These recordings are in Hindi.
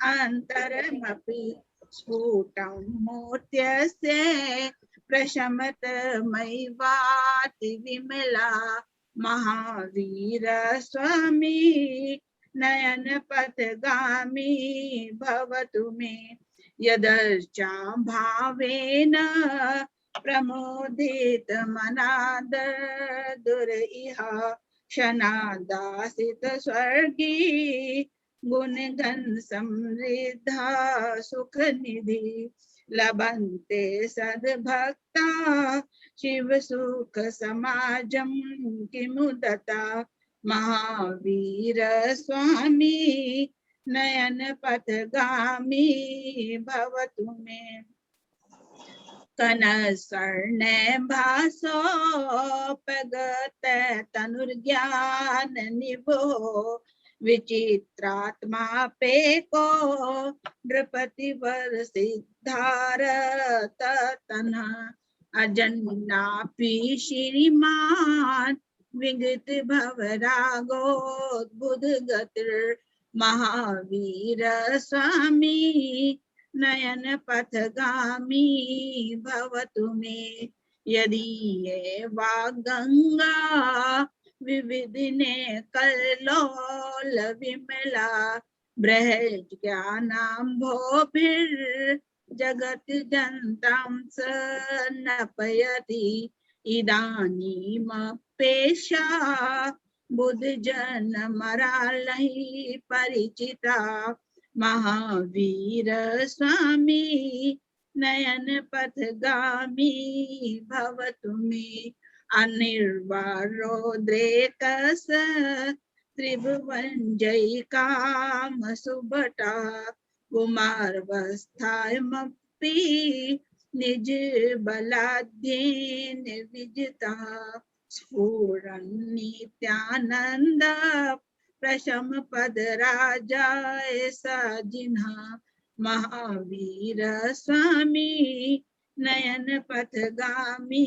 अन्तरमपि स्फुटमुद्यस्य प्रशमतमयि वाति विमला महावीर स्वामी नयन पथगामी भवतु मे यदर्चा भावेन प्रमोदित मनाद दुरइह क्षणादासित स्वर्गी गुणगण समृद्धा सुख निधि लभन्ते सद्भक्ता शिव सुख समाजं किमुदता महावीर स्वामी नयन पथगामी भवतु मे कनस्वर्ण भासोपगत तनुर्ज्ञान निभो विचित्रात्मा पेको नृपति वर सिद्धारत तन्हा अजन्नापि श्रीमान विगत भवरागोद्बुध गतिर महावीर स्वामी नयन पथगामी भवतु मे यदि ये वागंगा विविधिने कल्लोल विमला बृहज ज्ञानाम्भोभिर जगत जनतां स नपयति इदानीमपेक्षा बुद्ध जन मरालहि परिचिता महावीर स्वामी नयन पथगामी भवतु मे अनिर्वारोद्रेकस त्रिभुवन जय काम सुभटा कुमारवस्थायमपि निज बलाध्येन विजिता स्फुरन् नित्यानंद प्रशम पद राजा ऐसा जिन्हा महावीर स्वामी नयन पथगामी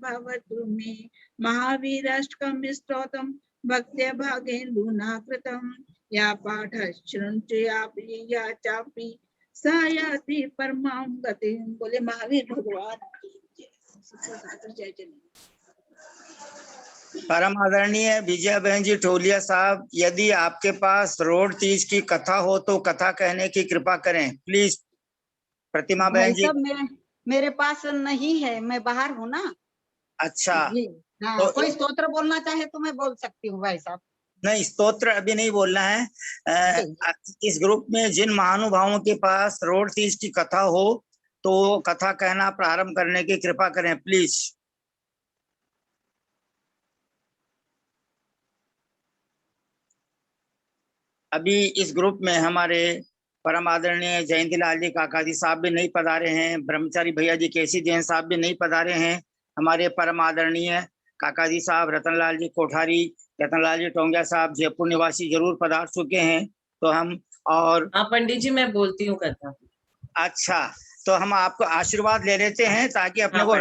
भवतु मे महावीराष्टकं स्तोत्रं भक्त्या भागेन्दुना कृतं या पाठ शृण्वयापि या चापि सा याति परमां गतिं। बोले महावीर भगवान की जय। जय। परम आदरणीय विजया बहन जी टोलिया साहब, यदि आपके पास रोड तीज की कथा हो तो कथा कहने की कृपा करें प्लीज। प्रतिमा बहन जी मेरे पास नहीं है, मैं बाहर हूँ ना। अच्छा हाँ, तो कोई स्तोत्र बोलना चाहे तो मैं बोल सकती हूँ भाई साहब। नहीं, स्तोत्र अभी नहीं बोलना है। इस ग्रुप में जिन महानुभावों के पास रोड तीज की कथा हो तो कथा कहना प्रारंभ करने की कृपा करें प्लीज। अभी इस ग्रुप में हमारे परम आदरणीय जयंती लाल जी काका जी साहब भी नहीं पधारे हैं, ब्रह्मचारी भैया जी केसी जैन साहब भी नहीं पधारे हैं। हमारे परम आदरणीय काका जी साहब रतनलाल जी कोठारी, रतनलाल जी टोंगिया साहब जयपुर निवासी जरूर पधार चुके हैं। तो हम और हाँ पंडित जी मैं बोलती हूँ कथा। अच्छा, तो हम आपको आशीर्वाद ले लेते हैं ताकि अपने को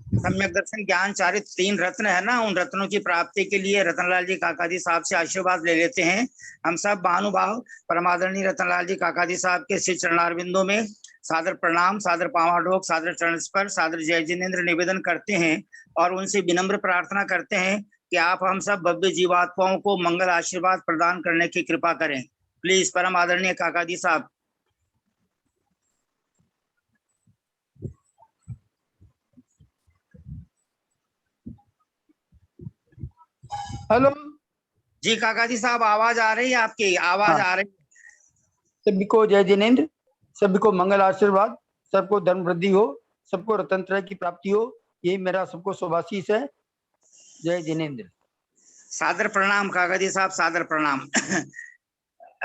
सम्यक दर्शन ज्ञान चारित 3 रत्न है ना, उन रत्नों की प्राप्ति के लिए रतनलाल जी काका जी साहब से आशीर्वाद ले लेते हैं। हम सब महानुभाव परमादरणीय रतनलाल जी काका जी साहब के श्री चरणारविंदों में सादर प्रणाम, सादर पावाढोक, सादर चरण स्पर्श, सादर जय जिनेन्द्र निवेदन करते हैं और उनसे विनम्र प्रार्थना करते हैं कि आप हम सब भव्य जीवात्माओं को मंगल आशीर्वाद प्रदान करने की कृपा करें प्लीज। परम आदरणीय काका जी साहब। हेलो जी काका जी साहब, आवाज आ रही है आपकी? आवाज आ रही है। सभी को जय जिनेन्द्र, सभी को मंगल आशीर्वाद, सबको धर्म वृद्धि हो, सबको रतन त्रय की प्राप्ति हो, यही मेरा सबको शुभाशीष है। जय जिनेन्द्र। सादर प्रणाम काका जी साहब, सादर प्रणाम।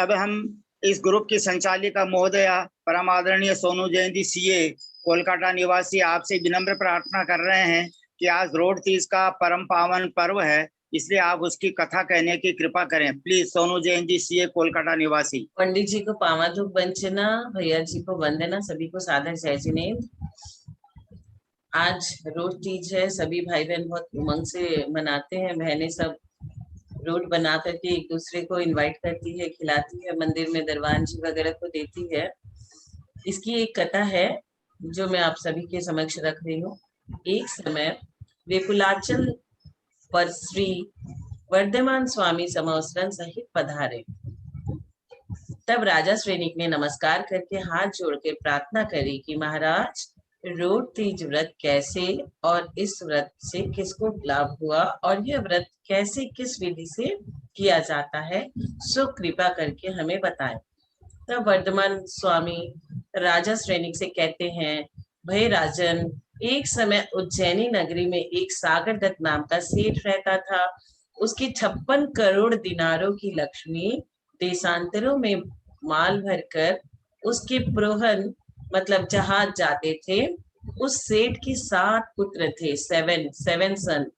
अब हम इस ग्रुप की संचालिका महोदया परम आदरणीय सोनू जैन जी सीए कोलकाता निवासी आपसे विनम्र प्रार्थना कर रहे हैं कि आज रोड तीज का परम पावन पर्व है, इसलिए आप उसकी कथा कहने की कृपा करें प्लीज। सोनू जैन जी सीए कोलकाता निवासी। पंडित जी को पावाधूप वंचना, भैया जी को वंदना, सभी को सादर जय जिनेन्द्र। आज रोड तीज है, सभी भाई बहन बहुत उमंग से मनाते हैं, बहनें सब रोट बना करके एक दूसरे को इनवाइट करती है, खिलाती है, मंदिर में दरबान जी वगैरह को देती है। इसकी एक कथा है जो मैं आप सभी के समक्ष रख रही हूँ। एक समय विपुलाचल पर श्री वर्धमान स्वामी समवस्त्रन सहित पधारे। तब राजा श्रेणिक ने नमस्कार करके हाथ जोड़ के प्रार्थना करी कि महाराज, रोट तीज व्रत कैसे और इस व्रत से किसको लाभ हुआ और यह व्रत कैसे किस विधि से किया जाता है, सो कृपा करके हमें बताएं। तब वर्धमान स्वामी राजा श्रेणिक से कहते हैं, भय राजन, एक समय उज्जैनी नगरी में एक सागर दत्त नाम का सेठ रहता था। उसकी 56 करोड़ दिनारों की लक्ष्मी देशांतरों में माल भरकर उसके प्रोहन मतलब जहाज जाते थे। उस सेठ की 7 पुत्र थे, 7 सन।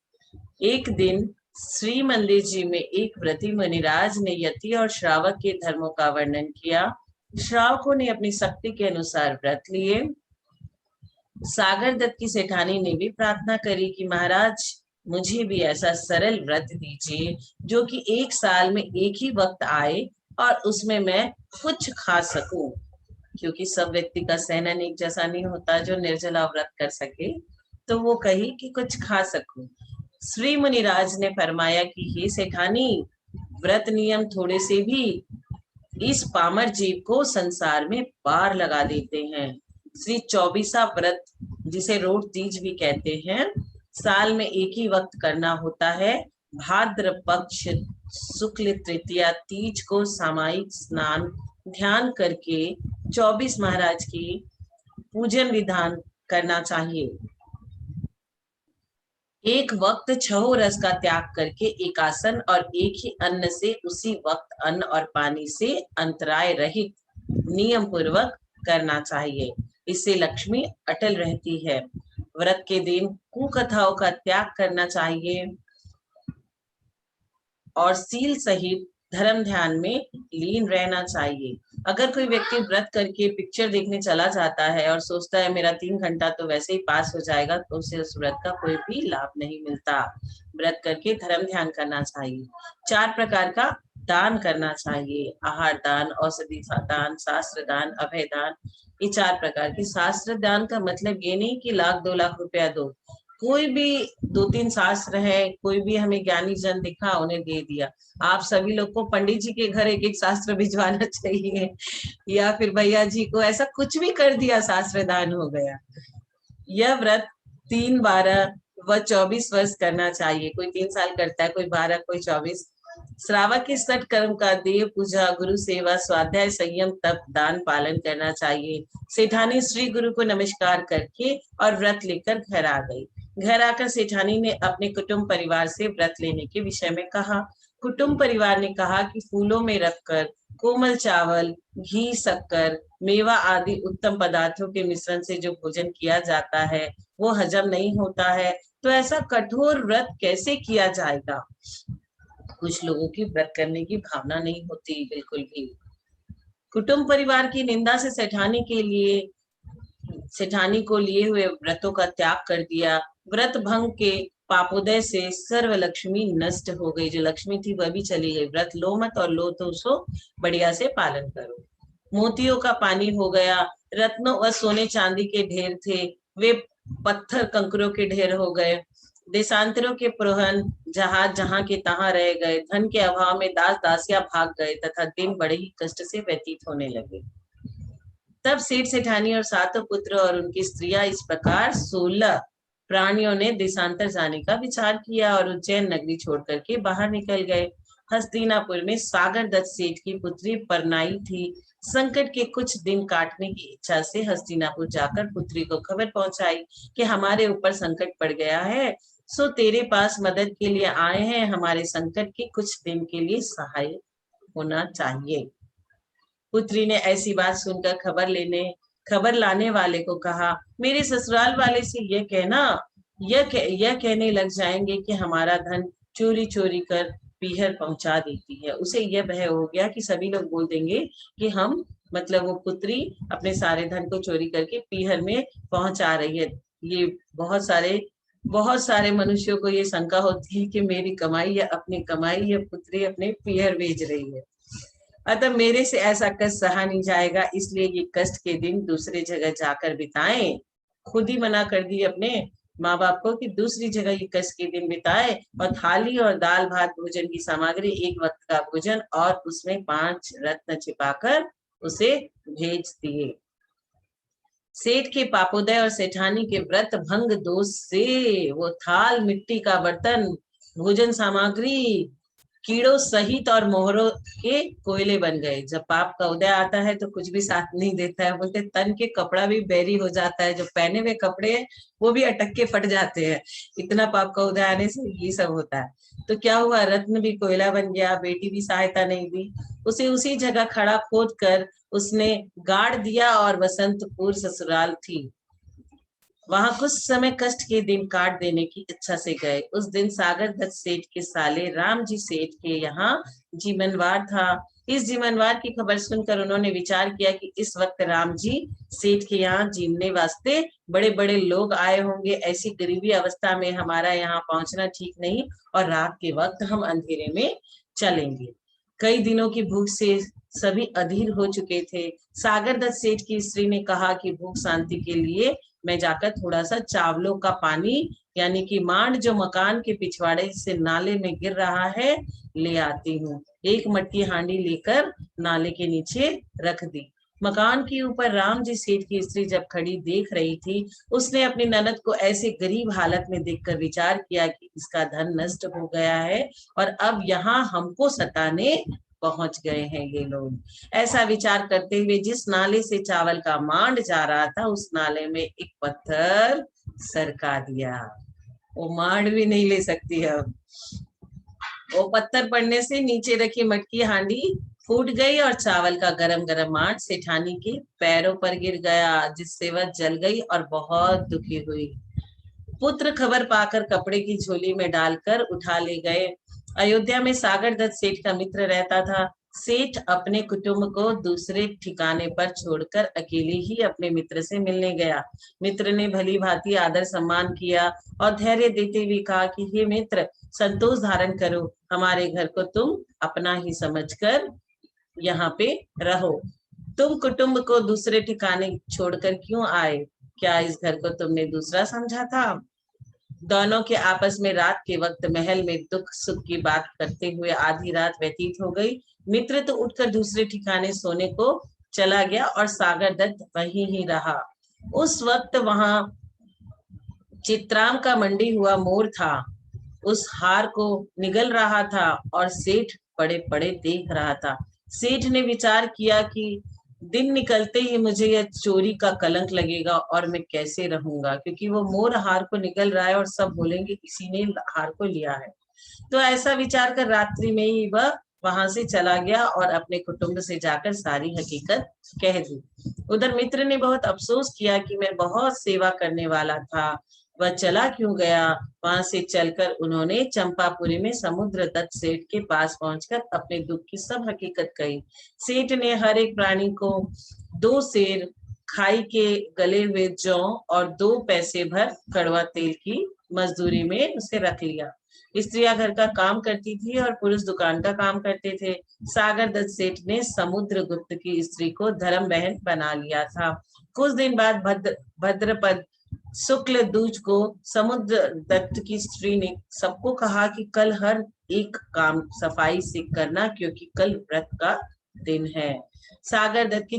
एक दिन श्री मंदिर जी में एक व्रती मुनिराज ने यति और श्रावक के धर्मों का वर्णन किया। श्रावकों ने अपनी शक्ति के अनुसार व्रत लिए। सागर दत्त की सेठानी ने भी प्रार्थना करी कि महाराज, मुझे भी ऐसा सरल व्रत दीजिए जो कि 1 साल में एक ही वक्त आए और उसमें मैं कुछ खा सकूं, क्योंकि सब व्यक्ति का सहनन एक जैसा नहीं होता जो निर्जला व्रत कर सके। तो वो कही कि कुछ खा सकूं। श्री मुनिराज ने फरमाया कि हे सेठानी, व्रत नियम थोड़े से भी इस पामर जीव को संसार में पार लगा देते हैं। श्री 24वां व्रत, जिसे रोट तीज भी कहते हैं, साल में एक ही वक्त करना होता है। भाद्र पक्ष शुक्ल तृतीया तीज को सामायिक स्नान ध्यान करके 24 महाराज की पूजन विधान करना चाहिए। एक वक्त 6 रस का त्याग करके एकासन और एक ही अन्न से उसी वक्त अन्न और पानी से अंतराय रहित नियम पूर्वक करना चाहिए। इससे लक्ष्मी अटल रहती है। व्रत के दिन कुकथाओं का त्याग करना चाहिए और सील सहित धर्म ध्यान में लीन रहना चाहिए। अगर कोई व्यक्ति व्रत करके पिक्चर देखने चला जाता है और सोचता है मेरा 3 घंटा तो वैसे ही पास हो जाएगा, तो उसे उस व्रत का कोई भी लाभ नहीं मिलता। व्रत करके धर्म ध्यान करना चाहिए। 4 प्रकार का दान करना चाहिए: आहार दान, औषधि दान, शास्त्र दान, अभय दान। ये 4 प्रकार की। शास्त्र दान का मतलब ये नहीं कि 1,00,000 2 लाख रुपया दो। कोई भी 2-3 शास्त्र है, कोई भी हमें ज्ञानी जन दिखा, उन्हें दे दिया। आप सभी लोग को पंडित जी के घर एक शास्त्र भिजवाना चाहिए, या फिर भैया जी को ऐसा कुछ भी कर दिया, शास्त्र दान हो गया। यह व्रत 3, 12 व 24 वर्ष करना चाहिए। कोई 3 साल करता है, कोई 12, कोई 24। श्रावक के 6 कर्म का देव पूजा, गुरु सेवा, स्वाध्याय, संयम, तप, दान पालन करना चाहिए। सेठानी श्री गुरु को नमस्कार करके और व्रत लेकर घर आ गई। घर आकर सेठानी ने अपने कुटुंब परिवार से व्रत लेने के विषय में कहा। कुटुंब परिवार ने कहा कि फूलों में रखकर कोमल चावल, घी, शक्कर, मेवा आदि उत्तम पदार्थों के मिश्रण से जो भोजन किया जाता है वो हजम नहीं होता है, तो ऐसा कठोर व्रत कैसे किया जाएगा। कुछ लोगों की व्रत करने की भावना नहीं होती बिल्कुल भी। कुटुंब परिवार की निंदा से सेठानी को लिए हुए व्रतों का त्याग कर दिया। व्रत भंग के पापोदय से सर्व लक्ष्मी नष्ट हो गई। जो लक्ष्मी थी वह भी चली गई। व्रत लो मत, और लो तो उसको बढ़िया से पालन करो। मोतियों का पानी हो गया। रत्नों व सोने चांदी के ढेर थे, वे पत्थर कंकरों के ढेर हो गए। देशांतरों के प्रोहन जहाज जहां के तहां रह गए। धन के अभाव में दास दासियां भाग गए तथा दिन बड़े ही कष्ट से व्यतीत होने लगे। तब सेठ सेठानी और 7 पुत्र और उनकी स्त्रियां इस प्रकार 16 प्राणियों ने देशांतर जाने का विचार किया और उज्जैन नगरी छोड़ करके बाहर निकल गए। हस्तिनापुर में सागर दत्त सेठ की पुत्री परनाई थी। संकट के कुछ दिन काटने की इच्छा से हस्तिनापुर जाकर पुत्री को खबर पहुंचाई कि हमारे ऊपर संकट पड़ गया है, सो तेरे पास मदद के लिए आए हैं। हमारे संकट के कुछ दिन के लिए सहाय होना चाहिए। पुत्री ने ऐसी बात सुनकर खबर लाने वाले को कहा, मेरे ससुराल वाले से यह कहने लग जाएंगे कि हमारा धन चोरी चोरी कर पीहर पहुंचा देती है। उसे यह भय हो गया कि सभी लोग बोल देंगे कि हम मतलब वो पुत्री अपने सारे धन को चोरी करके पीहर में पहुंचा रही है। ये बहुत सारे बहुत सारे मनुष्यों को ये शंका होती है कि मेरी कमाई या अपनी कमाई या पुत्री अपने पीहर भेज रही है, अतः मेरे से ऐसा कष्ट सहा नहीं जाएगा, इसलिए ये कष्ट के दिन दूसरे जगह जाकर बिताएं। खुद ही मना कर दी अपने माँ बाप को कि दूसरी जगह ये कष्ट के दिन बिताए, और थाली और दाल भात भोजन की सामग्री, एक वक्त का भोजन और उसमें 5 रत्न छिपाकर उसे भेज दिए। सेठ के पापोदय और सेठानी के व्रत भंग दोष से वो थाल, मिट्टी का बर्तन, भोजन सामग्री कीड़ों सहित और मोहरों के कोयले बन गए। जब पाप का उदय आता है तो कुछ भी साथ नहीं देता है, बोलते तन के कपड़ा भी बैरी हो जाता है, जो पहने हुए कपड़े हैं वो भी अटक के फट जाते हैं, इतना पाप का उदय आने से ये सब होता है। तो क्या हुआ, रत्न भी कोयला बन गया, बेटी भी सहायता नहीं दी, उसे उसी जगह खड़ा खोद कर उसने गाड़ दिया और वसंतपुर ससुराल थी वहां कुछ समय कष्ट के दिन काट देने की इच्छा से गए। उस दिन सागर दत्त सेठ के साले राम जी सेठ के यहाँ जीवनवार था। इस जीवनवार की खबर सुनकर उन्होंने विचार किया कि इस वक्त राम जी सेठ के यहाँ जीवने वास्ते बड़े बड़े लोग आए होंगे, ऐसी गरीबी अवस्था में हमारा यहाँ पहुंचना ठीक नहीं, और रात के वक्त हम अंधेरे में चलेंगे। कई दिनों की भूख से सभी अधीर हो चुके थे। सागर दत्त सेठ की स्त्री ने कहा कि भूख शांति के लिए मैं जाकर थोड़ा सा चावलों का पानी यानी कि मांड जो मकान के पिछवाड़े से नाले में गिर रहा है ले आती हूँ। एक मटकी हांडी लेकर नाले के नीचे रख दी। मकान के ऊपर राम जी सेठ की स्त्री जब खड़ी देख रही थी, उसने अपनी ननद को ऐसे गरीब हालत में देखकर विचार किया कि इसका धन नष्ट हो गया है और अब यहाँ हमको सताने पहुंच गए हैं ये लोग। ऐसा विचार करते हुए जिस नाले से चावल का मांड जा रहा था, उस नाले में एक पत्थर सरका दिया। वो मांड भी नहीं ले सकती अब। वो पत्थर पड़ने से नीचे रखी मटकी हांडी फूट गई और चावल का गरम गरम मांड सेठानी के पैरों पर गिर गया, जिससे वह जल गई और बहुत दुखी हुई। पुत्र खबर पाकर कपड़े की झोली में डालकर उठा ले गए। अयोध्या में सागर दत्त सेठ का मित्र रहता था। सेठ अपने कुटुंब को दूसरे ठिकाने पर छोड़कर अकेले ही अपने मित्र से मिलने गया। मित्र ने भली भांति आदर सम्मान किया और धैर्य देते हुए कहा कि हे मित्र, संतोष धारण करो, हमारे घर को तुम अपना ही समझकर यहाँ पे रहो। तुम कुटुंब को दूसरे ठिकाने छोड़कर क्यों आए? क्या इस घर को तुमने दूसरा समझा था? दोनों के आपस में रात के वक्त महल में दुख सुख की बात करते हुए आधी रात व्यतीत हो गई। मित्र तो उठकर दूसरे ठिकाने सोने को चला गया और सागर दत्त वहीं ही रहा। उस वक्त वहां चित्राम का मंडी हुआ मोर था, उस हार को निगल रहा था और सेठ पड़े पड़े देख रहा था। सेठ ने विचार किया कि दिन निकलते ही मुझे यह चोरी का कलंक लगेगा और मैं कैसे रहूंगा, क्योंकि वो मोर हार को निगल रहा है और सब बोलेंगे किसी ने हार को लिया है। तो ऐसा विचार कर रात्रि में ही वह वहां से चला गया और अपने कुटुंब से जाकर सारी हकीकत कह दी। उधर मित्र ने बहुत अफसोस किया कि मैं बहुत सेवा करने वाला था, वह चला क्यों गया। वहां से चलकर उन्होंने चंपापुरी में समुद्र दत्त सेठ के पास पहुंचकर अपने दुख की सब हकीकत कही। सेठ ने हर एक प्राणी को 2 सेर खाई के गले हुए जौ और 2 पैसे भर कड़वा तेल की मजदूरी में उसे रख लिया। स्त्रियां घर का काम करती थी और पुरुष दुकान का काम करते थे। सागर दत्त सेठ ने समुद्र गुप्त की स्त्री को धर्म बहन बना लिया था। कुछ दिन बाद भद्रपद शुक्ल दूज को समुद्र दत्त की स्त्री ने सबको कहा कि कल हर एक काम सफाई से करना, क्योंकि कल व्रत का दिन है। सागर दत्त की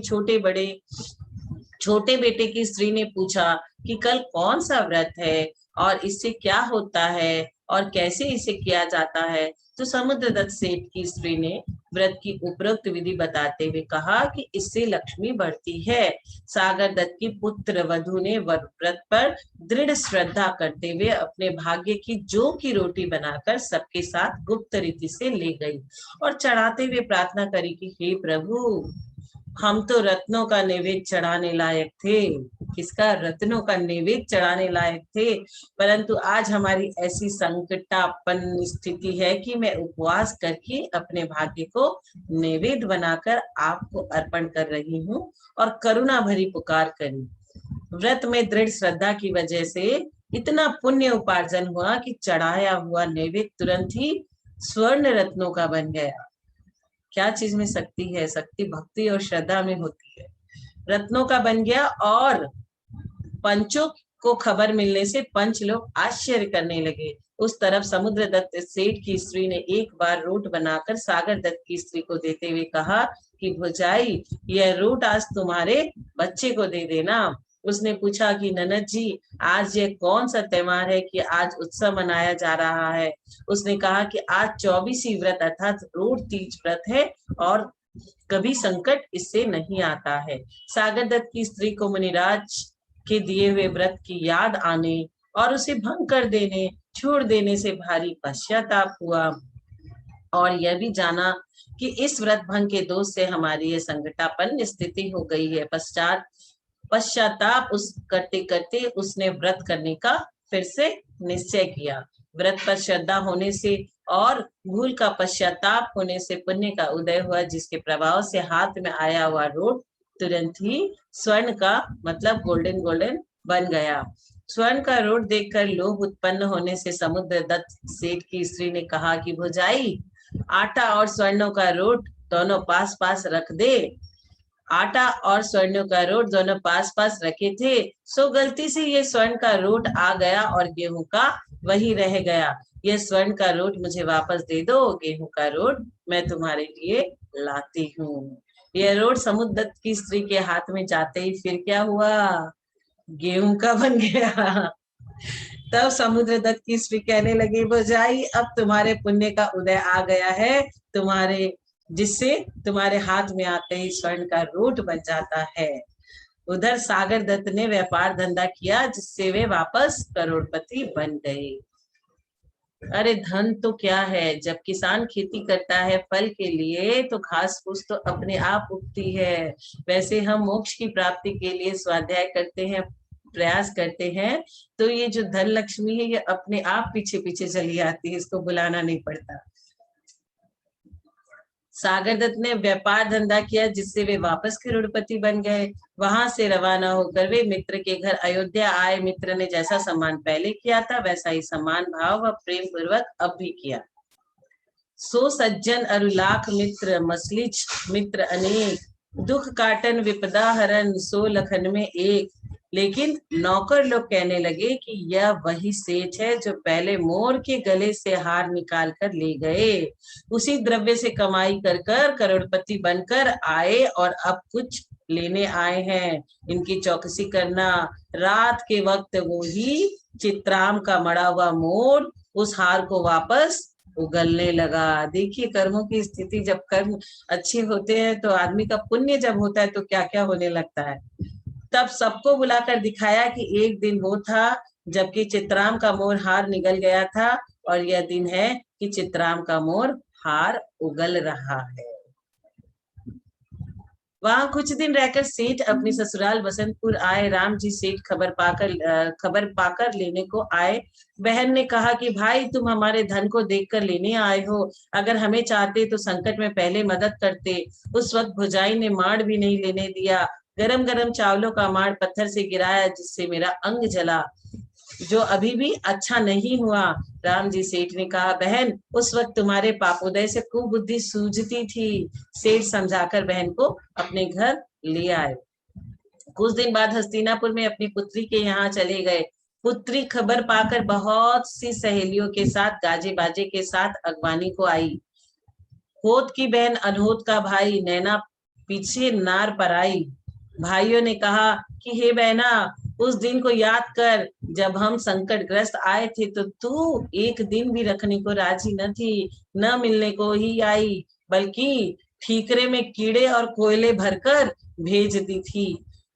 छोटे बेटे की स्त्री ने पूछा कि कल कौन सा व्रत है और इससे क्या होता है और कैसे इसे किया जाता है। तो समुद्र दत्त सेठ की स्त्री ने व्रत की उपरोक्त विधि बताते हुए कहा कि इससे लक्ष्मी बढ़ती है। सागर दत्त की पुत्र वधु ने व्रत पर दृढ़ श्रद्धा करते हुए अपने भाग्य की जौ की रोटी बनाकर सबके साथ गुप्त रीति से ले गई और चढ़ाते हुए प्रार्थना करी कि हे प्रभु, हम तो रत्नों का नैवेद्य चढ़ाने लायक थे। किसका? रत्नों का नैवेद्य चढ़ाने लायक थे, परंतु आज हमारी ऐसी संकटापन्न स्थिति है कि मैं उपवास करके अपने भाग्य को नैवेद्य बनाकर आपको अर्पण कर रही हूँ और करुणा भरी पुकार करी। व्रत में दृढ़ श्रद्धा की वजह से इतना पुण्य उपार्जन हुआ कि चढ़ाया हुआ नैवेद्य तुरंत ही स्वर्ण रत्नों का बन गया। क्या चीज में शक्ति है? शक्ति भक्ति और श्रद्धा में होती है। रत्नों का बन गया और पंचों को खबर मिलने से पंच लोग आश्चर्य करने लगे। उस तरफ समुद्र दत्त सेठ की स्त्री ने एक बार रोट बनाकर सागर दत्त की स्त्री को देते हुए कहा कि भौजाई, यह रोट आज तुम्हारे बच्चे को दे देना। उसने पूछा कि ननद जी, आज ये कौन सा त्योहार है कि आज उत्सव मनाया जा रहा है? उसने कहा कि आज 24वीं व्रत अर्थात रोट तीज व्रत है और कभी संकट इससे नहीं आता है। सागर दत्त की स्त्री को मुनिराज के दिए हुए व्रत की याद आने और उसे भंग कर देने, छोड़ देने से भारी पश्चाताप हुआ और यह भी जाना कि इस व्रत भंग के दोष से हमारी ये संकटापन्न स्थिति हो गई है। पश्चाताप उस करते करते उसने व्रत करने का फिर से निश्चय किया। व्रत पर श्रद्धा होने से और भूल का पश्चाताप होने से पुण्य का उदय हुआ, जिसके प्रभाव से हाथ में आया हुआ रोट तुरंत ही स्वर्ण का मतलब गोल्डन बन गया। स्वर्ण का रोट देखकर लोभ उत्पन्न होने से समुद्र दत्त सेठ की स्त्री ने कहा कि भौजाई, आटा और स्वर्णों का रोट दोनों पास पास रख दे। आटा और स्वर्णों का रोट दोनों पास पास रखे थे, सो गलती से ये स्वर्ण का रोट आ गया और गेहूं का वही रह गया। ये स्वर्ण का रोट मुझे वापस दे दो, गेहूं का रोट मैं तुम्हारे लिए लाती हूँ। यह रोट समुद्र दत्त की स्त्री के हाथ में जाते ही फिर क्या हुआ? गेहूं का बन गया। तब समुद्र दत्त की स्त्री कहने लगी, भौजाई, अब तुम्हारे पुण्य का उदय आ गया है, जिससे तुम्हारे हाथ में आते ही स्वर्ण का रोट बन जाता है। उधर सागर दत्त ने व्यापार धंधा किया, जिससे वे वापस करोड़पति बन गए। अरे धन तो क्या है, जब किसान खेती करता है फल के लिए तो घास फूस तो अपने आप उगती है। वैसे हम मोक्ष की प्राप्ति के लिए स्वाध्याय करते हैं, प्रयास करते हैं, तो ये जो धन लक्ष्मी है ये अपने आप पीछे पीछे चली आती है, इसको बुलाना नहीं पड़ता। सागर दत्त ने व्यापार धंधा किया, जिससे वे वापस करोड़पति बन गए। वहां से रवाना होकर वे मित्र के घर अयोध्या आए। मित्र ने जैसा सम्मान पहले किया था वैसा ही सम्मान भाव व प्रेम पूर्वक अब भी किया। सो सज्जन अरु लाख मित्र, मसलिच मित्र अनेक, दुख काटन विपदा हरन, सो लखन में एक। लेकिन नौकर लोग कहने लगे कि यह वही सेठ है जो पहले मोर के गले से हार निकाल कर ले गए, उसी द्रव्य से कमाई कर कर करोड़पति बनकर आए और अब कुछ लेने आए हैं। इनकी चौकसी करना। रात के वक्त वो ही चित्राम का मड़ा हुआ मोर उस हार को वापस उगलने लगा। देखिए कर्मों की स्थिति, जब कर्म अच्छे होते हैं तो आदमी का पुण्य जब होता है तो क्या क्या होने लगता है। तब सबको बुलाकर दिखाया कि एक दिन वो था जबकि चित्राम का मोर हार निगल गया था और यह दिन है कि चित्राम का मोर हार उगल रहा है। वहां कुछ दिन रहकर सेठ अपने ससुराल बसंतपुर आए। राम जी सेठ खबर पाकर लेने को आए। बहन ने कहा कि भाई, तुम हमारे धन को देखकर लेने आए हो, अगर हमें चाहते तो संकट में पहले मदद करते। उस वक्त भुजाई ने माड़ भी नहीं लेने दिया। गरम गरम चावलों का माड़ पत्थर से गिराया, जिससे मेरा अंग जला, जो अभी भी अच्छा नहीं हुआ। राम जी सेठ ने कहा, बहन, उस वक्त तुम्हारे पापोदय से कुबुद्धि सूझती थी। सेठ समझाकर बहन को अपने घर ले आए। कुछ दिन बाद हस्तिनापुर में अपनी पुत्री के यहाँ चले गए। पुत्री खबर पाकर बहुत सी सहेलियों के साथ गाजे बाजे के साथ अगवानी को आई। होत की बहन अनहोत का भाई, नैना पीछे नार पर आई। भाइयों ने कहा कि हे बहना, उस दिन को याद कर जब हम संकटग्रस्त आए थे तो तू एक दिन भी रखने को राजी न थी, न मिलने को ही आई, बल्कि ठीकरे में कीड़े और कोयले भरकर भेज दी थी,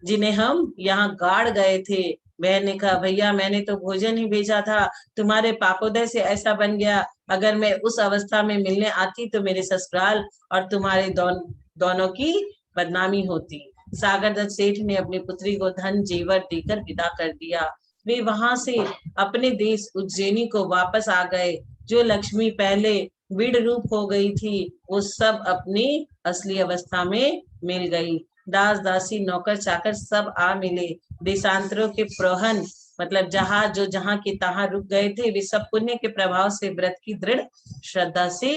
जिन्हें हम यहाँ गाड़ गए थे। बहन ने कहा, भैया, मैंने तो भोजन ही भेजा था, तुम्हारे पापोदय से ऐसा बन गया। अगर मैं उस अवस्था में मिलने आती तो मेरे ससुराल और तुम्हारे दोनों की बदनामी होती। सागर दत्त सेठ ने अपनी पुत्री को धन जेवर देकर विदा कर दिया। वे वहां से अपने देश उज्जैनी को वापस आ गए। जो लक्ष्मी पहले विड़ रूप हो गई थी वो सब अपनी असली अवस्था में मिल गई। दास दासी नौकर चाकर सब आ मिले। देशांतरों के प्रहन मतलब जहाँ के तहाँ रुक गए थे, वे सब पुण्य के प्रभाव से व्रत की दृढ़ श्रद्धा से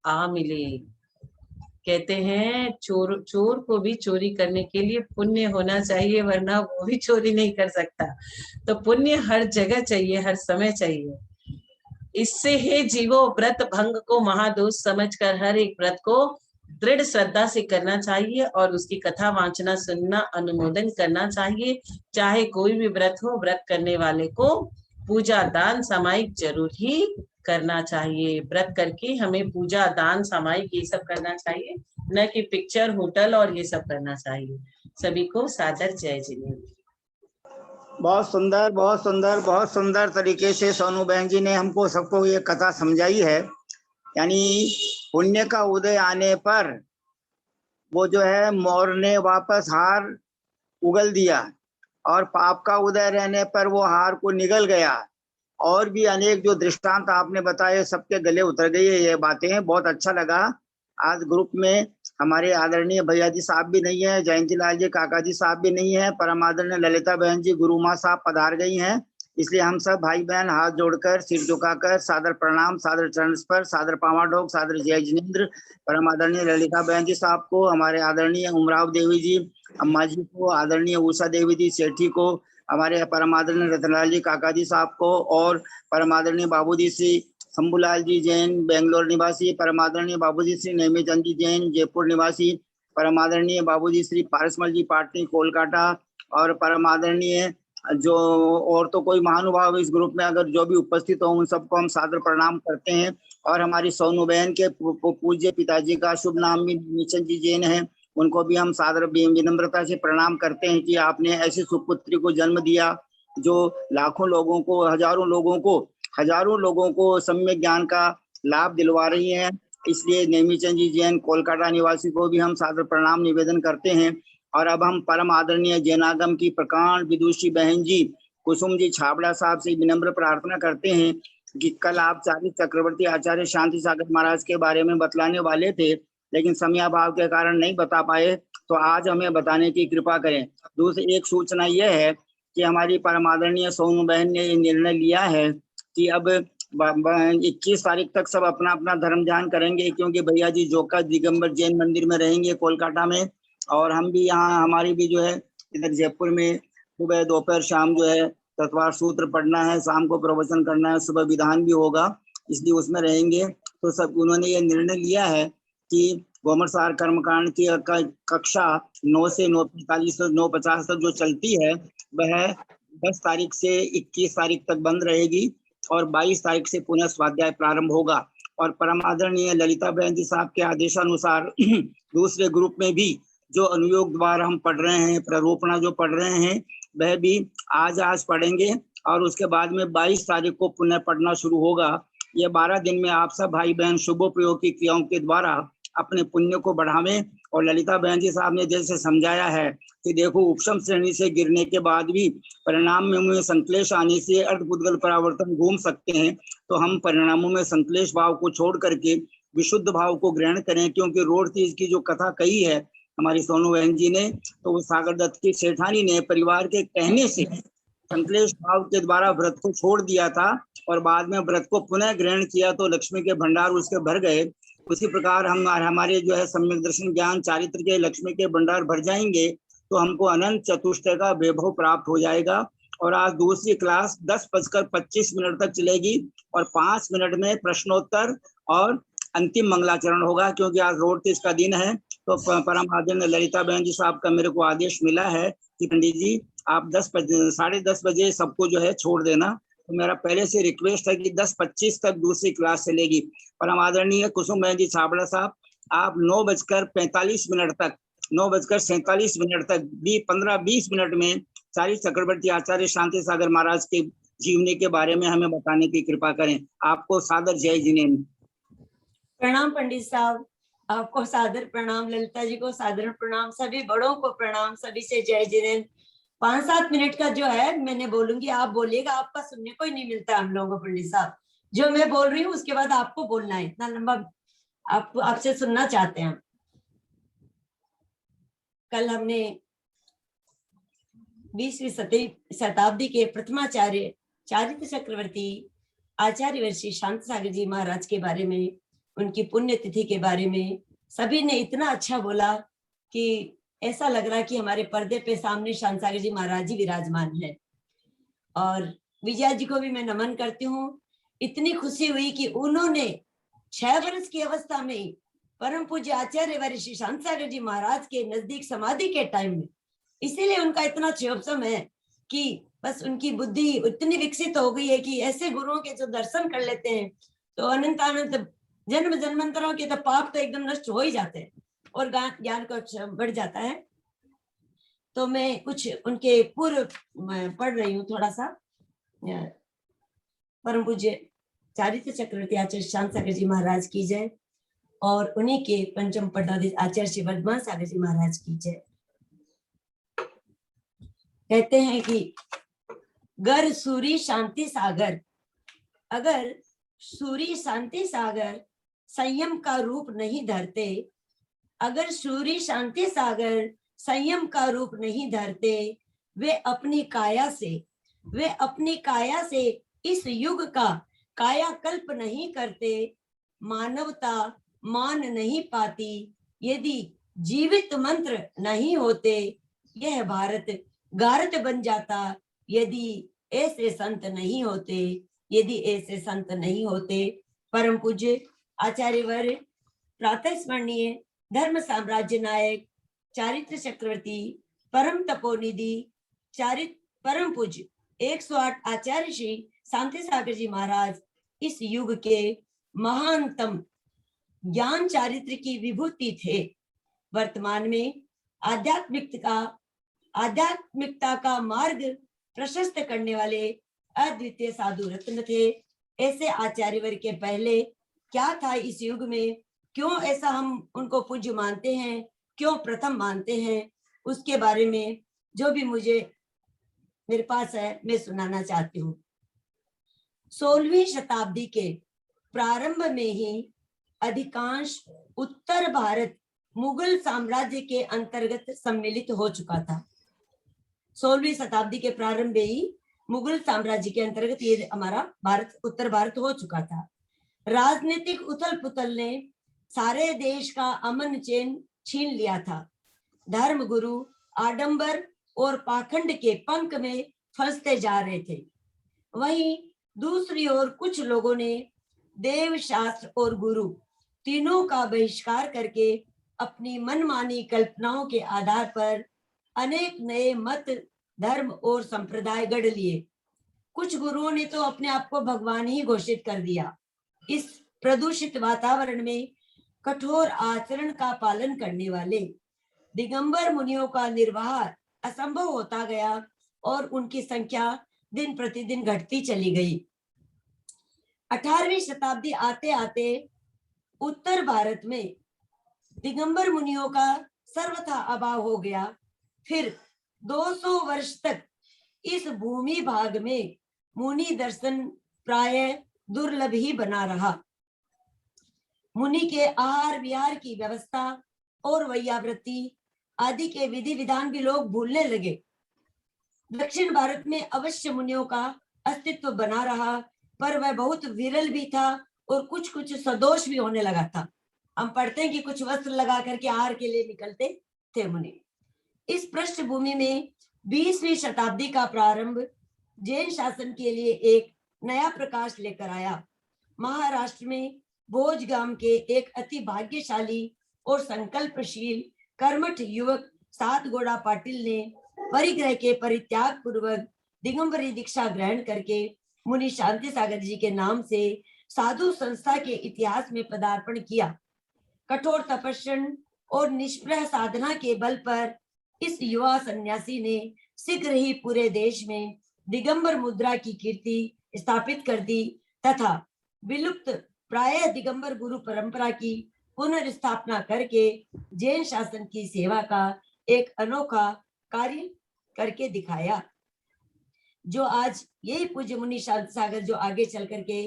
आ मिले। कहते हैं चोर को भी चोरी करने के लिए पुण्य होना चाहिए, वरना वो भी चोरी नहीं कर सकता। तो पुण्य हर जगह चाहिए, हर समय चाहिए। इससे हे जीवो व्रत भंग को महादोष समझकर हर एक व्रत को दृढ़ श्रद्धा से करना चाहिए और उसकी कथा वाचना, सुनना, अनुमोदन करना चाहिए। चाहे कोई भी व्रत हो, व्रत करने वाले को पूजा दान सामायिक जरूर ही करना चाहिए। व्रत करके हमें पूजा दान सामायिक ये सब करना चाहिए, न कि पिक्चर होटल और ये सब करना चाहिए। सभी को सादर जय जिनेन्द्र। बहुत सुंदर, बहुत सुंदर, बहुत सुंदर तरीके से सोनू बहन जी ने हमको सबको ये कथा समझाई है। यानी पुण्य का उदय आने पर वो जो है मोर ने वापस हार उगल दिया और पाप का उदय रहने पर वो हार को निगल गया। और भी अनेक जो दृष्टांत आपने बताए सबके गले उतर गई है ये बातें, बहुत अच्छा लगा। आज ग्रुप में हमारे आदरणीय भैया जी साहब भी नहीं है, जयंती लाल जी काका जी साहब भी नहीं है, परम आदरणीय ललिता बहन जी गुरु माँ साहब पधार गई हैं। इसलिए हम सब भाई बहन हाथ जोड़कर सिर झुकाकर सादर प्रणाम, सादर चरण स्पर्श, सादर पावा ढोक, सादर जय जिनेन्द्र परम आदरणीय ललिता बहन जी साहब को, हमारे आदरणीय उमराव देवी जी अम्मा जी को, आदरणीय उषा देवी जी सेठी को, हमारे परम आदरणीय रतनलाल जी काका जी साहब को और परम आदरणीय बाबूजी श्री शंभूलाल जी जैन बेंगलोर निवासी, परम आदरणीय बाबूजी श्री नेमीचंद जी जैन जयपुर निवासी, परम आदरणीय बाबूजी श्री पारसमल जी पाटनी कोलकाता और परम आदरणीय जो और तो कोई महानुभाव इस ग्रुप में अगर जो भी उपस्थित हो उन सबको हम सादर प्रणाम करते हैं। और हमारी सोनू बहन के पूज्य पिताजी का शुभ नाम भी नेमीचंद जी जैन है, उनको भी हम सादर विनम्रता से प्रणाम करते हैं कि आपने ऐसी सुपुत्री को जन्म दिया जो लाखों लोगों को, हजारों लोगों को सम्यक ज्ञान का लाभ दिलवा रही हैं। इसलिए नेमीचंद जी जैन कोलकाता निवासी को भी हम सादर प्रणाम निवेदन करते हैं। और अब हम परम आदरणीय जैनागम की प्रकांड विदुषी बहन जी कुसुम जी छाबड़ा साहब से विनम्र प्रार्थना करते हैं कि कल आप चार्य चक्रवर्ती आचार्य शांति सागर महाराज के बारे में बतलाने वाले थे, लेकिन समयाभाव के कारण नहीं बता पाए, तो आज हमें बताने की कृपा करें। दूसरी एक सूचना यह है कि हमारी परम आदरणीय सोनू बहन ने ये निर्णय लिया है कि अब 21 तारीख तक सब अपना अपना धर्म ध्यान करेंगे, क्योंकि भैया जी जोका दिगंबर जैन मंदिर में रहेंगे कोलकाता में, और हम भी यहाँ, हमारी भी जो है इधर जयपुर में सुबह दोपहर शाम जो है तत्वार सूत्र पढ़ना है, शाम को प्रवचन करना है, सुबह विधान भी होगा, इसलिए उसमें रहेंगे। तो सब उन्होंने ये निर्णय लिया है कि गोमरसार कर्मकांड की कक्षा 9 से 9:45 से 9:50 तक जो चलती है वह 10 तारीख से 21 तारीख तक बंद रहेगी और 22 तारीख से पुनः स्वाध्याय प्रारंभ होगा। और परम आदरणीय ललिता बहन जी साहब के आदेशानुसार दूसरे ग्रुप में भी जो अनुयोग द्वारा हम पढ़ रहे हैं, प्ररोपणा जो पढ़ रहे हैं, वह भी आज पढ़ेंगे और उसके बाद में 22 तारीख को पुनः पढ़ना शुरू होगा। ये 12 दिन में आप सब भाई बहन शुभोपयोग की क्रियाओं के द्वारा अपने पुण्य को बढ़ावें। और ललिता बहन जी साहब ने जैसे समझाया है कि देखो उपशम श्रेणी से गिरने के बाद भी परिणाम में संक्लेश आने से अर्धपुद्गल परावर्तन घूम सकते हैं, तो हम परिणामों में संक्लेश भाव को छोड़ करके विशुद्ध भाव को ग्रहण करें। क्योंकि रोड तीज की जो कथा कही है हमारी सोनू बहन जी ने, तो वो सागर दत्त की सेठानी ने परिवार के कहने से संक्लेश भाव के द्वारा व्रत को छोड़ दिया था और बाद में व्रत को पुनः ग्रहण किया तो लक्ष्मी के भंडार उसके भर गए। उसी प्रकार हम हमारे जो है सम्यक दर्शन ज्ञान चारित्र के लक्ष्मी के भंडार भर जाएंगे तो हमको अनंत चतुष्टय का वैभव प्राप्त हो जाएगा। और आज दूसरी क्लास 10:25 तक चलेगी और 5 मिनट में प्रश्नोत्तर और अंतिम मंगलाचरण होगा, क्योंकि आज रोड तीज का दिन है। तो परम आदरणीय ललिता बहन जी साहब का मेरे को आदेश मिला है कि पंडित जी आप 10:30 बजे सबको जो है छोड़ देना। तो मेरा पहले से रिक्वेस्ट है कि 10:25 तक दूसरी क्लास चलेगी। परम आदरणीय कुसुम बहन जी छाबड़ा साहब आप 9:45 तक 9:47 तक 15-20 मिनट में चार्य चक्रवर्ती आचार्य शांति सागर महाराज के जीवनी के बारे में हमें बताने की कृपा करें। आपको सादर जय जिनेन्द्र। प्रणाम पंडित साहब, आपको सादर प्रणाम, ललिता जी को सादर प्रणाम, सभी बड़ों को प्रणाम, सभी से जय जिनेन्द्र। 5-7 मिनट का जो है मैंने बोलूंगी, आप बोलिएगा, आपका सुनने को ही नहीं मिलता हम लोगों को पंडित साहब। जो मैं बोल रही हूँ उसके बाद आपको बोलना है, इतना लंबा आपसे सुनना चाहते हैं। कल हमने 20वीं शताब्दी के प्रथमाचार्य चारित्र चक्रवर्ती आचार्य श्री शांत सागर जी महाराज के बारे में, उनकी पुण्यतिथि के बारे में सभी ने इतना अच्छा बोला कि ऐसा लग रहा कि हमारे पर्दे पे सामने शांत सागर जी महाराज जी विराजमान है। और विजया जी को भी मैं नमन करती हूँ। इतनी खुशी हुई कि उन्होंने 6 वर्ष की अवस्था में परम पूज्य आचार्य वाले श्री शांत सागर जी महाराज के नजदीक समाधि के टाइम में, इसीलिए उनका इतना क्षोभसम है कि बस उनकी बुद्धि इतनी विकसित हो गई है कि ऐसे गुरुओं के जो दर्शन कर लेते हैं तो अनंत अनंत जन्म जन्मांतरों के तो पाप तो एकदम नष्ट हो ही जाते हैं और ज्ञान को बढ़ जाता है। तो मैं कुछ उनके पूर्व पढ़ रही हूँ थोड़ा सा। परम पूज्य चारित्र चक्रवर्ती आचार्य शांत सागर जी महाराज की जय और उन्हीं के पंचम पदाधीश आचार्य श्री वर्धमान सागर जी महाराज की जय। कहते हैं कि गर सूरी शांति सागर, अगर सूरी शांति सागर संयम का रूप नहीं धरते, अगर सूरी शांति सागर संयम का रूप नहीं धरते, वे अपनी काया से इस युग का कायाकल्प नहीं करते, मानवता मान नहीं पाती यदि जीवित मंत्र नहीं होते, यह भारत गारत बन जाता यदि ऐसे संत नहीं होते, यदि ऐसे संत नहीं होते। परम पूज्य आचार्यवर प्रातः स्मरणीय धर्म साम्राज्य नायक चारित्र चक्रवर्ती परम तपोनिधि परम पूज्य 108 आचार्य श्री शांति सागर जी महाराज इस युग के महानतम ज्ञान चारित्र की विभूति थे। वर्तमान में आध्यात्मिकता का मार्ग प्रशस्त करने वाले अद्वितीय साधु रत्न थे। ऐसे आचार्यवर के पहले क्या था इस युग में, क्यों ऐसा हम उनको पूज्य मानते हैं, क्यों प्रथम मानते हैं, उसके बारे में जो भी मेरे पास है मैं सुनाना चाहती हूँ। 16वीं शताब्दी के प्रारंभ में ही अधिकांश उत्तर भारत मुगल साम्राज्य के अंतर्गत सम्मिलित हो चुका था। 16वीं शताब्दी के प्रारंभ में ही मुगल साम्राज्य के अंतर्गत ये हमारा भारत, उत्तर भारत हो चुका था। राजनीतिक उथल पुथल ने सारे देश का अमन चैन छीन लिया था। धर्म गुरु आडंबर और पाखंड के पंख में फंसते जा रहे थे। वहीं दूसरी ओर कुछ लोगों ने देव शास्त्र और गुरु तीनों का बहिष्कार करके अपनी मनमानी कल्पनाओं के आधार पर अनेक नए मत, धर्म और संप्रदाय गढ़ लिए। कुछ गुरुओं ने तो अपने आप को भगवान ही घोषित कर दिया। इस प्रदूषित वातावरण में कठोर आचरण का पालन करने वाले दिगंबर मुनियों का निर्वाह असंभव होता गया और उनकी संख्या दिन प्रतिदिन घटती चली गई। 18वीं शताब्दी आते आते उत्तर भारत में दिगंबर मुनियों का सर्वथा अभाव हो गया। फिर 200 वर्ष तक इस भूमि भाग में मुनि दर्शन प्राय दुर्लभ ही बना रहा। मुनि के आहार विहार की व्यवस्था और वैयावृत्ति आदि के विधि विधान भी लोग भूलने लगे। दक्षिण भारत में अवश्य मुनियों का अस्तित्व बना रहा, पर वह बहुत विरल भी था और कुछ कुछ सदोष भी होने लगा था। हम पढ़ते हैं कि कुछ वस्त्र लगा करके आहार के लिए निकलते थे मुनि। इस पृष्ठभूमि में 20वीं शताब्दी का प्रारंभ जैन शासन के लिए एक नया प्रकाश लेकर आया। महाराष्ट्र में भोजगाम के एक अति भाग्यशाली और संकल्पशील कर्मठ युवक सातगोड़ा पाटिल ने परिग्रह के परित्याग पूर्वक दिगंबरी दीक्षा ग्रहण करके मुनि शांति सागर जी के नाम से साधु संस्था के इतिहास में पदार्पण किया। कठोर तपस्या और निष्प्रह साधना के बल पर इस युवा सन्यासी ने शीघ्र ही पूरे देश में दिगंबर मुद्रा की कीर्ति स्थापित कर दी तथा विलुप्त प्राय दिगंबर गुरु परंपरा की पुनर्स्थापना करके जैन शासन की सेवा का एक अनोखा कार्य करके दिखाया। जो आज यही पूज्य मुनि शांत सागर जो आगे चल करके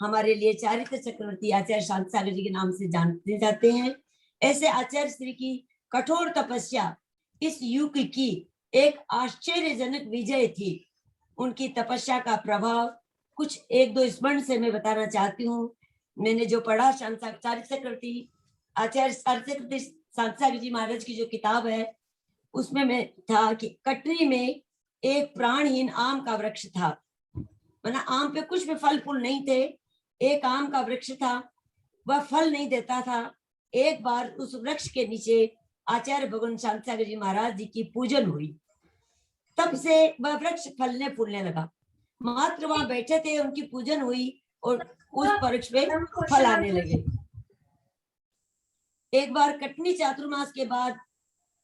हमारे लिए चारित्र चक्रवर्ती आचार्य शांत सागर जी के नाम से जानते जाते हैं। ऐसे आचार्य श्री की कठोर तपस्या इस युग की एक आश्चर्यजनक विजय थी। उनकी तपस्या का प्रभाव कुछ एक दो स्मरण से मैं बताना चाहती हूँ। मैंने जो पढ़ा आचार्य चक्रवर्ती शांति जी महाराज की जो किताब है उसमें मैं था कि कटनी में एक प्राणहीन आम का वृक्ष था। मतलब आम पे कुछ भी फल फूल नहीं थे, एक आम का वृक्ष था, वह फल नहीं देता था। एक बार उस वृक्ष के नीचे आचार्य भगवान शांति सागर जी महाराज जी की पूजन हुई, तब से वह वृक्ष फलने फूलने लगा। मात्र वहां बैठे थे, उनकी पूजन हुई और उस वृक्ष पे फल आने लगे। एक बार कटनी चातुर्मास के बाद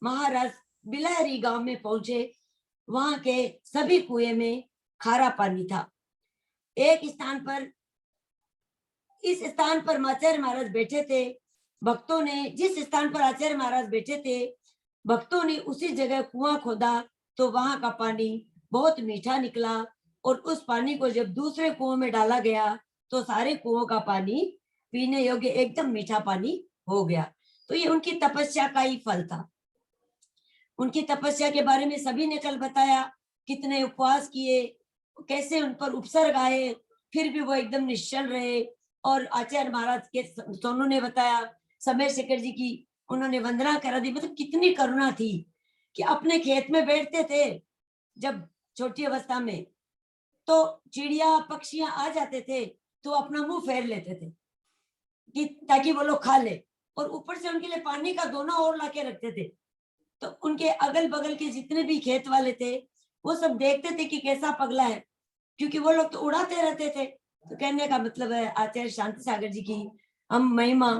महाराज बिलहरी गांव में पहुंचे। वहां के सभी कुएं में खारा पानी था। एक स्थान पर, इस स्थान पर आचार्य महाराज बैठे थे। भक्तों ने, जिस स्थान पर आचार्य महाराज बैठे थे, भक्तों ने उसी जगह कुआं खोदा तो वहां का पानी बहुत मीठा निकला और उस पानी को जब दूसरे कुओं में डाला गया तो सारे कुओं का पानी पीने योग्य एकदम मीठा पानी हो गया। तो ये उनकी तपस्या का ही फल था। उनकी तपस्या के बारे में सभी ने कल बताया, कितने उपवास किए, कैसे उन पर उपसर्ग आए, फिर भी वो एकदम निश्चल रहे। और आचार्य महाराज के सोनू ने बताया, समय शेखर जी की उन्होंने वंदना करा दी। मतलब कितनी करुणा थी कि अपने खेत में बैठते थे जब छोटी अवस्था में, तो चिड़िया पक्षियां आ जाते थे तो अपना मुंह फेर लेते थे कि ताकि वो लोग खा ले, और ऊपर से उनके लिए पानी का दोना और लाके रखते थे। तो उनके अगल बगल के जितने भी खेत वाले थे वो सब देखते थे कि कैसा पगला है, क्योंकि वो लोग तो उड़ाते रहते थे। तो कहने का मतलब है आचार्य शांति सागर जी की हम महिमा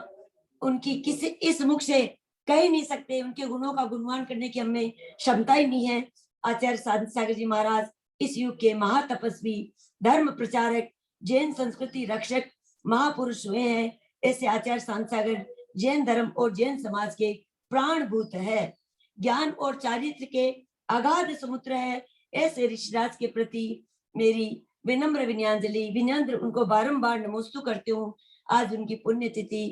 उनकी किसी इस मुख से कह ही नहीं सकते। उनके गुणों का गुणगान करने की हमें क्षमता ही नहीं है। आचार्य शांति सागर जी महाराज इस युग के महातपस्वी, धर्म प्रचारक, जैन संस्कृति रक्षक महापुरुष हुए हैं। ऐसे आचार्य शांति सागर जैन धर्म और जैन समाज के प्राणभूत है। ज्ञान और चारित्र के अगाध समुद्र है। ऐसे ऋषिराज के प्रति मेरी विनम्र विनम्र उनको बारंबार नमोस्तु करती हूँ। आज उनकी पुण्यतिथि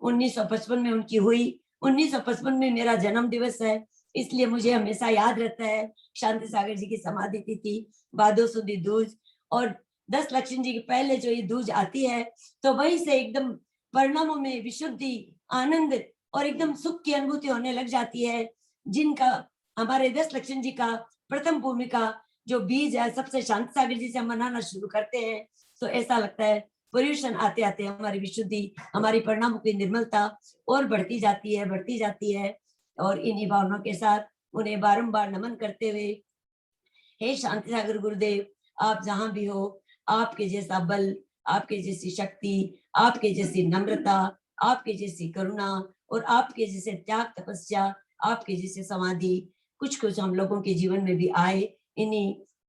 1955 में उनकी हुई। 1955 में मेरा जन्म दिवस है, इसलिए मुझे हमेशा याद रहता है शांति सागर जी की समाधि तिथि, भादो सुदी दूज। और 10 लक्ष्मण जी के पहले जो ये दूज आती है तो वहीं से एकदम परिणामों में विशुद्धि, आनंद और एकदम सुख की अनुभूति होने लग जाती है। जिनका हमारे 10 लक्ष्मण जी का प्रथम भूमिका जो बीज है, सबसे शांति सागर जी से हम मनाना शुरू करते हैं तो ऐसा लगता है पर्यूषण आते आते हमारी विशुद्धि, हमारी परिणामों की निर्मलता और बढ़ती जाती है। और इन्हीं भावनाओं के साथ उन्हें बारंबार नमन करते हुए, हे शांति सागर गुरुदेव, आप जहां भी हो, आपके जैसा बल, आपके जैसी शक्ति, आपके जैसी नम्रता, आपके जैसी करुणा और आपके जैसे त्याग तपस्या, आपके जैसे समाधि कुछ हम लोगों के जीवन में भी आए।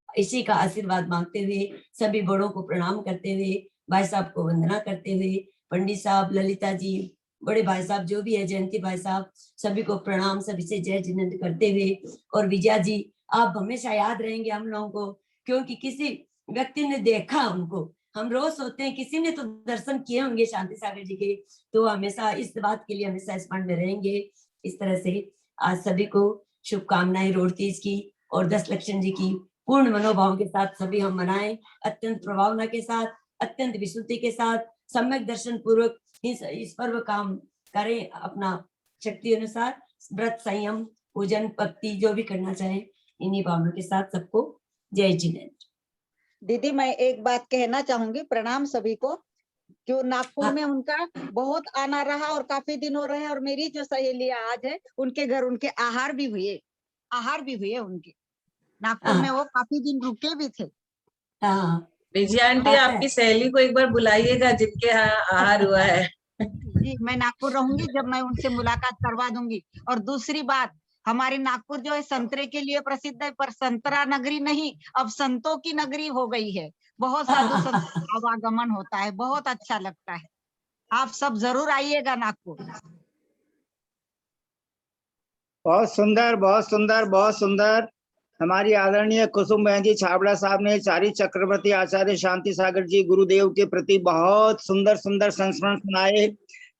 इसी का आशीर्वाद मांगते हुए, सभी बड़ों को प्रणाम करते हुए, भाई साहब को वंदना करते हुए, पंडित साहब, ललिता जी, बड़े भाई साहब जो भी है, जयंती भाई साहब, सभी को प्रणाम, सभी से जय जिनेंद्र करते हुए। और विजया जी, आप हमेशा याद रहेंगे हम लोगों को, क्योंकि किसी व्यक्ति ने देखा उनको, हम रोज सोते हैं किसी ने तो दर्शन किए होंगे शांति सागर जी के, तो हमेशा इस बात के लिए हमेशा स्मरण में रहेंगे। इस तरह से आज सभी को शुभकामनाएं रोड तीज की और 10 लक्ष्मण जी की पूर्ण मनोभाव के साथ सभी हम मनाएं, अत्यंत प्रभावना के साथ, अत्यंत विशुद्धि के साथ, सम्यक दर्शन पूर्वक इस पर्व काम करें। अपना शक्ति अनुसार व्रत, संयम, पूजन, भक्ति जो भी करना चाहे, इन्हीं भावनाओं के साथ सबको जय जिनेंद्र। दीदी मैं एक बात कहना चाहूंगी, प्रणाम सभी को। जो नागपुर में उनका बहुत आना रहा और काफी दिन हो रहे हैं, और मेरी जो सहेलियां आज है उनके घर उनके आहार भी हुए उनके नागपुर में, वो काफी दिन रुके भी थे। विजया आंटी, आपकी सहेली को एक बार बुलाइएगा जिनके यहाँ आहार हुआ है। जी, मैं नागपुर रहूंगी, जब मैं उनसे मुलाकात करवा दूंगी। और दूसरी बात, हमारे नागपुर जो है संतरे के लिए प्रसिद्ध है, पर संतरा नगरी नहीं, अब संतों की नगरी हो गई है। बहुत साधु संत आवागमन होता है, बहुत अच्छा लगता है। आप सब जरूर आइएगा नागपुर। बहुत सुंदर, बहुत सुंदर, बहुत सुंदर। हमारी आदरणीय कुसुम बहन जी छाबड़ा साहब ने चारी चक्रवर्ती आचार्य शांति सागर जी गुरुदेव के प्रति बहुत सुंदर सुंदर संस्मरण सुनाए।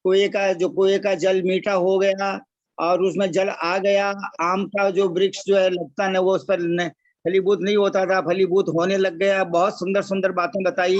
कुएं का जल मीठा हो गया, और उसमें जल आ गया। आम का जो वृक्ष जो है लगता है वो उस पर फलीभूत नहीं होता था, फलीभूत होने लग गया। बहुत सुंदर सुंदर बातें बताई,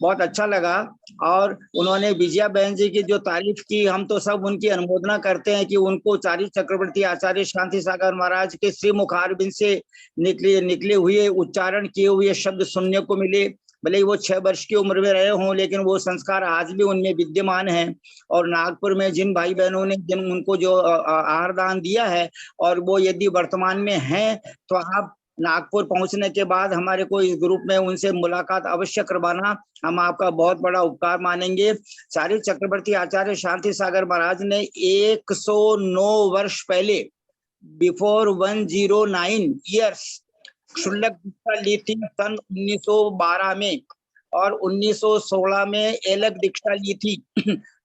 बहुत अच्छा लगा। और उन्होंने विजया बहन जी की जो तारीफ की, हम तो सब उनकी अनुमोदना करते हैं कि उनको चारी चक्रवर्ती आचार्य शांति सागर महाराज के श्री मुखारबिंद से निकले हुए उच्चारण किए हुए शब्द सुनने को मिले। भले ही वो 6 वर्ष की उम्र में रहे हों, लेकिन वो संस्कार आज भी उनमें विद्यमान है। और नागपुर में जिन भाई बहनों ने जिन उनको जो आहार दान दिया है, और वो यदि वर्तमान में हैं, तो आप नागपुर पहुंचने के बाद हमारे को इस ग्रुप में उनसे मुलाकात अवश्य करवाना, हम आपका बहुत बड़ा उपकार मानेंगे। चारी चक्रवर्ती आचार्य शांति सागर महाराज ने 109 वर्ष पहले, बिफोर 109 ईयर्स, क्षुल्लक दीक्षा ली थी सन 1912 में, और 1916 में एलक दीक्षा ली थी,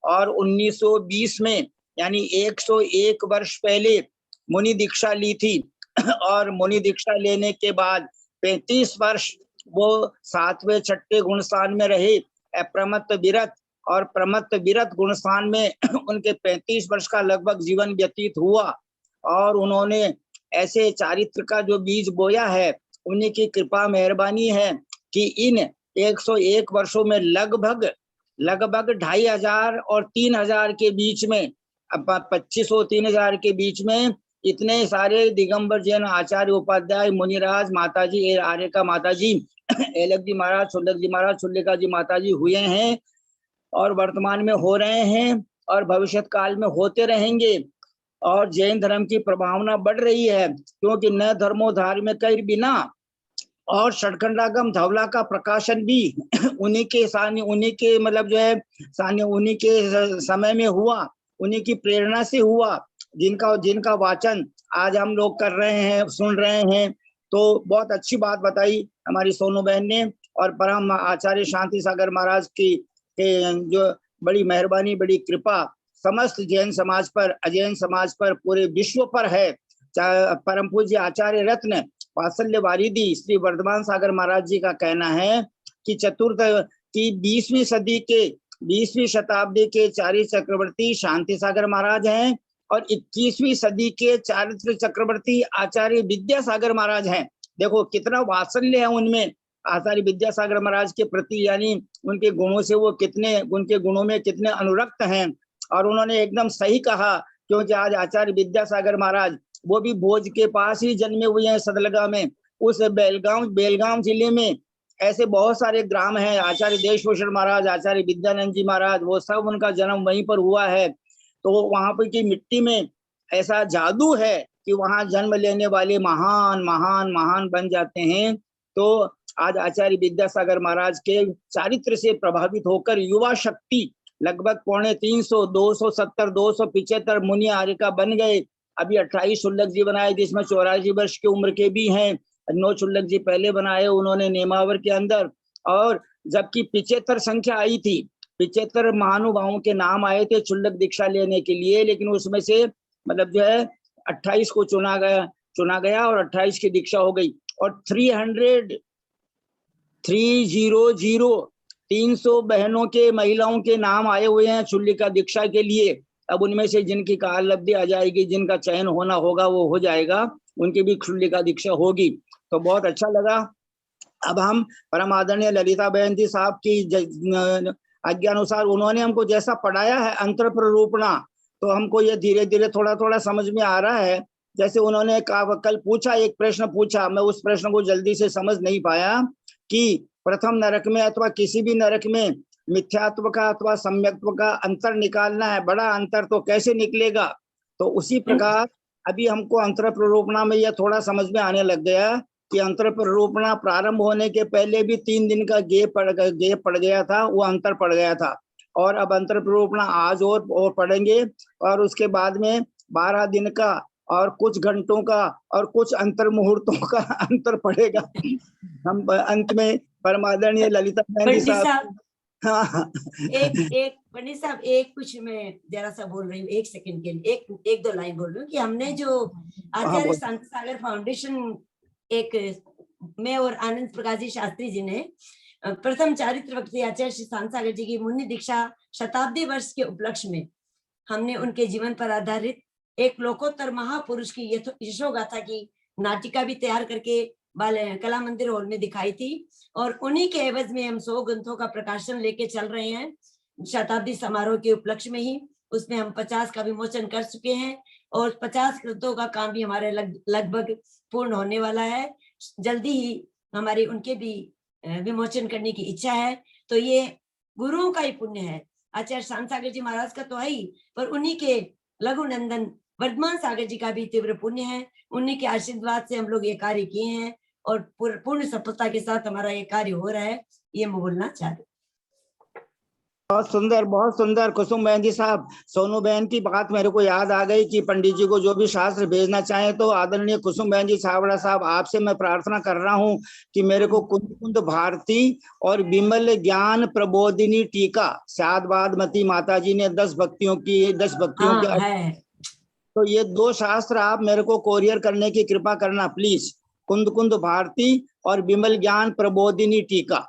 और 1920 में यानी 101 वर्ष पहले मुनि दीक्षा ली थी। और मुनि दीक्षा लेने के बाद 35 वर्ष वो 7वें 6ठे गुणस्थान में रहे, अप्रमत्त विरत, और प्रमत्त विरत गुणस्थान में उनके 35 वर्ष का लगभग जीवन व्यतीत हुआ। और उन्होंने ऐसे चारित्र का जो बीज बोया है, उन्हीं की कृपा मेहरबानी है कि इन 101 वर्षों में लगभग 2500 और 3000 के बीच में, 2500 3000 के बीच में इतने सारे दिगंबर जैन आचार्य उपाध्याय, मुनिराज, माताजी आर्य का माताजी, एलक जी महाराज, छुल्लक जी महाराज, छुल्लिका जी माताजी हुए हैं, और वर्तमान में हो रहे हैं, और भविष्य काल में होते रहेंगे। और जैन धर्म की प्रभावना बढ़ रही है, क्योंकि न धर्मोधार में कई बिना, और षटखंडागम धवला का प्रकाशन भी उन्हीं के मतलब जो है उन्हीं के समय में हुआ, उन्हीं की प्रेरणा से हुआ, जिनका वाचन आज हम लोग कर रहे हैं, सुन रहे हैं। तो बहुत अच्छी बात बताई हमारी सोनू बहन ने। और परम आचार्य शांति सागर महाराज की जो बड़ी मेहरबानी, बड़ी कृपा समस्त जैन समाज पर, अजैन समाज पर, पूरे विश्व पर है। परम पूज्य आचार्य रत्न वात्सल्य वारिधि श्री वर्धमान सागर महाराज जी का कहना है कि 20वीं सदी के 20वीं शताब्दी के चारी चक्रवर्ती शांति सागर महाराज हैं, और 21वीं सदी के चारित्र चक्रवर्ती आचार्य विद्यासागर महाराज हैं। देखो कितना वात्सल्य है उनमें आचार्य विद्यासागर महाराज के प्रति, यानी उनके गुणों से वो कितने, उनके गुणों में कितने अनुरक्त हैं। और उन्होंने एकदम सही कहा, क्योंकि आज आचार्य विद्यासागर महाराज वो भी भोज के पास ही जन्मे हुए हैं, सदलगा में। उस बेलगांव जिले में ऐसे बहुत सारे ग्राम हैं। आचार्य देशभूषण महाराज, आचार्य विद्यानंद जी महाराज, वो सब उनका जन्म वहीं पर हुआ है। तो वहां पर की मिट्टी में ऐसा जादू है कि वहां जन्म लेने वाले महान महान महान बन जाते हैं। तो आज आचार्य विद्यासागर महाराज के चारित्र से प्रभावित होकर युवा शक्ति लगभग 350, 270, 275 मुनि आर्य का बन गए। अभी 28 छुल्लक जी बनाए, जिसमें 84 वर्ष की उम्र के भी हैं। 9 छुल्लक जी पहले बनाए उन्होंने नेमावर के अंदर। और जबकि 75 संख्या आई थी, 75 महानुभावों के नाम आए थे छुल्लक दीक्षा लेने के लिए, लेकिन उसमें से मतलब जो है 28 को चुना गया और 28 की दीक्षा हो गई। और 300 बहनों के, महिलाओं के नाम आए हुए हैं छुल्लिका दीक्षा के लिए। अब उनमें से जिनकी काल लब्धि आ जाएगी, जिनका चयन होना होगा वो हो जाएगा, उनकी भी छुल्लिका दीक्षा होगी। तो बहुत अच्छा लगा। अब हम परम आदरणीय ललिता बहन जी साहब की आज्ञा अनुसार उन्होंने हमको जैसा पढ़ाया है अंतर प्ररूपणा, तो हमको ये धीरे धीरे थोड़ा थोड़ा समझ में आ रहा है। जैसे उन्होंने कल पूछा, एक प्रश्न पूछा, मैं उस प्रश्न को जल्दी से समझ नहीं पाया कि प्रथम नरक में अथवा किसी भी नरक में मिथ्यात्व का अथवा सम्यक्त्व का अंतर निकालना है, बड़ा अंतर तो कैसे निकलेगा। तो उसी प्रकार अभी हमको अंतर प्ररूपणा में यह थोड़ा समझ में आने लग गया कि अंतर प्ररूपणा प्रारंभ होने के पहले भी 3 दिन का गैप पड़ गया था, वो अंतर पड़ गया था। और अब अंतर प्ररूपणा आज और पढ़ेंगे, और उसके बाद में 12 दिन का और कुछ घंटों का और कुछ अंतर मुहूर्तों का अंतर पड़ेगा। हम अंत में परमादरणीय ललिता बहन जी साहब, हाँ एक पंडित साहब, एक कुछ मैं जरा सा बोल रही हूँ, 1 सेकंड के लिए एक 2 लाइन बोल रही हूँ कि हमने जो आचार्य शांति सागर फाउंडेशन, एक मैं और आनंद प्रकाश जी शास्त्री जी ने प्रथम चारित्र वक्ती आचार्य श्री शांति सागर जी की मुनि दीक्षा शताब्दी वर्ष के उपलक्ष्य में हमने उनके जीवन पर आधारित एक लोकोत्तर महापुरुष की यशोगाथा की नाटिका भी तैयार करके कला मंदिर हॉल में दिखाई थी, और उन्हीं के एवज में हम 100 ग्रंथों का प्रकाशन लेके चल रहे हैं शताब्दी समारोह के उपलक्ष्य में ही। उसमें हम 50 का विमोचन कर चुके हैं और 50 ग्रंथों का काम भी हमारे लगभग पूर्ण होने वाला है। जल्दी ही हमारी उनके भी विमोचन करने की इच्छा है। तो ये गुरुओं का ही पुण्य है, आचार्य शांत सागर जी महाराज का तो है ही, पर उन्हीं के लघु नंदन वर्धमान सागर जी का भी तीव्र पुण्य है। उन्हीं के आशीर्वाद से हम लोग ये कार्य किए हैं और पूर्ण सफलता के साथ हमारा ये कार्य हो रहा है, ये मैं बोलना चाह रही हूँ। बहुत सुंदर कुसुम बहन जी साहब। सोनू बहन की बात मेरे को याद आ गई कि पंडित जी को जो भी शास्त्र भेजना चाहे तो आदरणीय कुसुम बहन जी छाबड़ा साहब, आपसे मैं प्रार्थना कर रहा हूं कि मेरे को कुंद कुंद भारती और विमल ज्ञान प्रबोधिनी टीका शादवादमती माता जी ने 10 भक्तियों के है। तो ये 2 शास्त्र आप मेरे को कोरियर करने की कृपा करना प्लीज। कुंद कुंद भारती और विमल ज्ञान प्रबोधिनी टीका,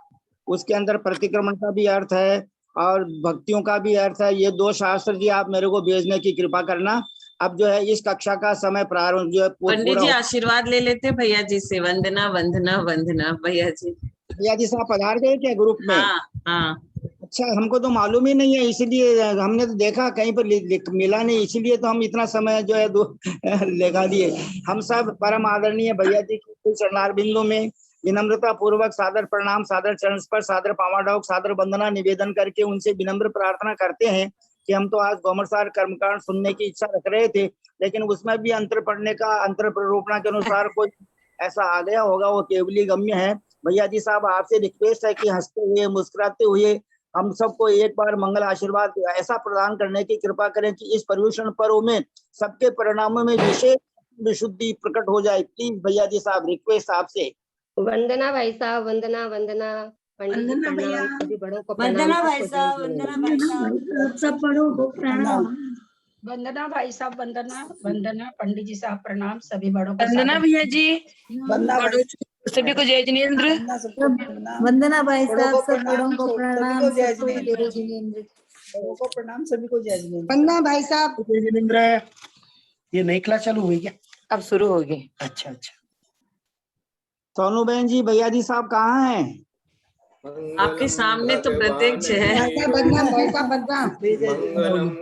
उसके अंदर प्रतिक्रमण का भी अर्थ है और भक्तियों का भी अर्थ है। ये 2 शास्त्र जी आप मेरे को भेजने की कृपा करना। अब जो है इस कक्षा का समय प्रारंभ जो है पंडित जी आशीर्वाद ले लेते भैया जी से। वंदना वंदना वंदना भैया जी। भैया जी साहब पधार गए क्या ग्रुप में? हाँ। अच्छा, हमको तो मालूम ही नहीं है, इसलिए हमने तो देखा कहीं पर मिला नहीं, इसीलिए तो हम इतना समय जो है लगा दिए। हम सब परम आदरणीय भैया जी के चरणारविंदों में विनम्रता पूर्वक सादर प्रणाम, सादर चरण स्पर्श, सादर पावाडोक, सादर वंदना निवेदन करके उनसे विनम्र प्रार्थना करते हैं कि हम तो आज गौमरसार कर्मकांड सुनने की इच्छा रख रहे थे, लेकिन उसमें भी अंतर पढ़ने का अंतर प्ररोपणा के अनुसार कोई ऐसा आ गया होगा, वो केवली गम्य है। भैया जी साहब आपसे रिक्वेस्ट है कि हंसते हुए मुस्कुराते हुए हम सबको एक बार मंगल आशीर्वाद ऐसा प्रदान करने की कृपा करें कि इस पर्यूषण पर्व में सबके परिणामों में विशेष विशुद्धि प्रकट हो जाए। प्लीज भैया जी साहब रिक्वेस्ट आपसे। वंदना भाई साहब, वंदना वंदना पंडित जी वंदना भैया। प्रणाम, सभी बड़ों को वंदना प्रणाम, भाई सबको साहब, जय वंदना जिनेंद्र। भाई साहब, सब बड़ों को प्रणाम। वंदना भाई साहब, वंदना वंदना पंडित जी साहब प्रणाम, सभी बड़ों को वंदना भैया जी, वंदना सभी को जय जिनेंद्र। वंदना भाई साहब, सब बड़ों को सभी प्रणाम, को जय सबको जय जिनेंद्र। बड़ों को प्रणाम, सभी को जय जिनेंद्र। वंदना भाई साहब, जय जिनेंद्र। ये नई क्लास चालू हुई क्या? अब शुरू होगी। अच्छा। सोनू बहन जी, भैया जी साहब कहाँ हैं? आपके सामने तो प्रत्यक्ष है। मंगलम